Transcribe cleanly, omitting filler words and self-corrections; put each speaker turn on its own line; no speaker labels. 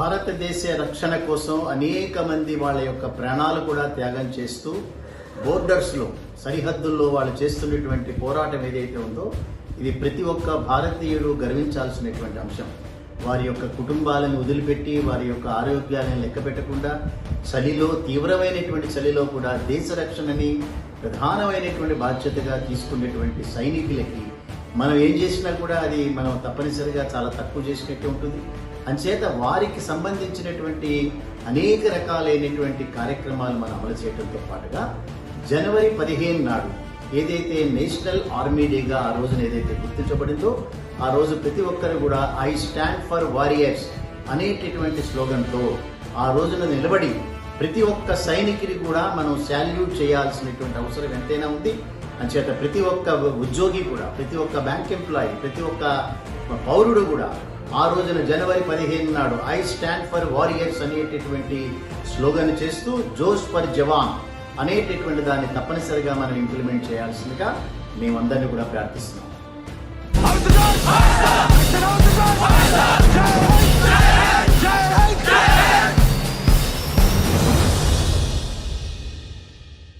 భారతదేశ రక్షణ కోసం అనేక మంది వాళ్ళ యొక్క ప్రాణాలు కూడా త్యాగం చేస్తూ బోర్డర్స్లో సరిహద్దుల్లో వాళ్ళు చేస్తున్నటువంటి పోరాటం ఏదైతే ఉందో ఇది ప్రతి ఒక్క భారతీయుడు గర్వించాల్సినటువంటి అంశం. వారి యొక్క కుటుంబాలను వదిలిపెట్టి వారి యొక్క ఆరోగ్యాలను లెక్క పెట్టకుండా చలిలో తీవ్రమైనటువంటి చలిలో కూడా దేశ రక్షణని ప్రధానమైనటువంటి బాధ్యతగా తీసుకునేటువంటి సైనికులకి మనం ఏం చేసినా కూడా అది మనం తప్పనిసరిగా చాలా తక్కువ చేసినట్టు ఉంటుంది. అంచేత వారికి సంబంధించినటువంటి అనేక రకాలైనటువంటి కార్యక్రమాలు మనం అమలు చేయడంతో పాటుగా జనవరి 15 నాడు ఏదైతే నేషనల్ ఆర్మీ డేగా ఆ రోజున ఏదైతే గుర్తించబడిందో ఆ రోజు ప్రతి ఒక్కరు కూడా ఐ స్టాండ్ ఫర్ వారియర్స్ అనేటటువంటి స్లోగన్తో ఆ రోజున నిలబడి ప్రతి ఒక్క సైనికుని కూడా మనం శాల్యూట్ చేయాల్సినటువంటి అవసరం ఎంతైనా ఉంది. అంచేత ప్రతి ఒక్క ఉద్యోగి కూడా, ప్రతి ఒక్క బ్యాంక్ ఎంప్లాయీ, ప్రతి ఒక్క పౌరుడు కూడా ఆ రోజున జనవరి 15 నాడు ఐ స్టాండ్ ఫర్ వారియర్స్ అనేటటువంటి స్లోగన్ చేస్తూ జోష్ ఫర్ జవాన్ అనేటటువంటి దాన్ని తప్పనిసరిగా మనం ఇంప్లిమెంట్ చేయాల్సిందిగా మేమందరినీ కూడా ప్రార్థిస్తున్నాం.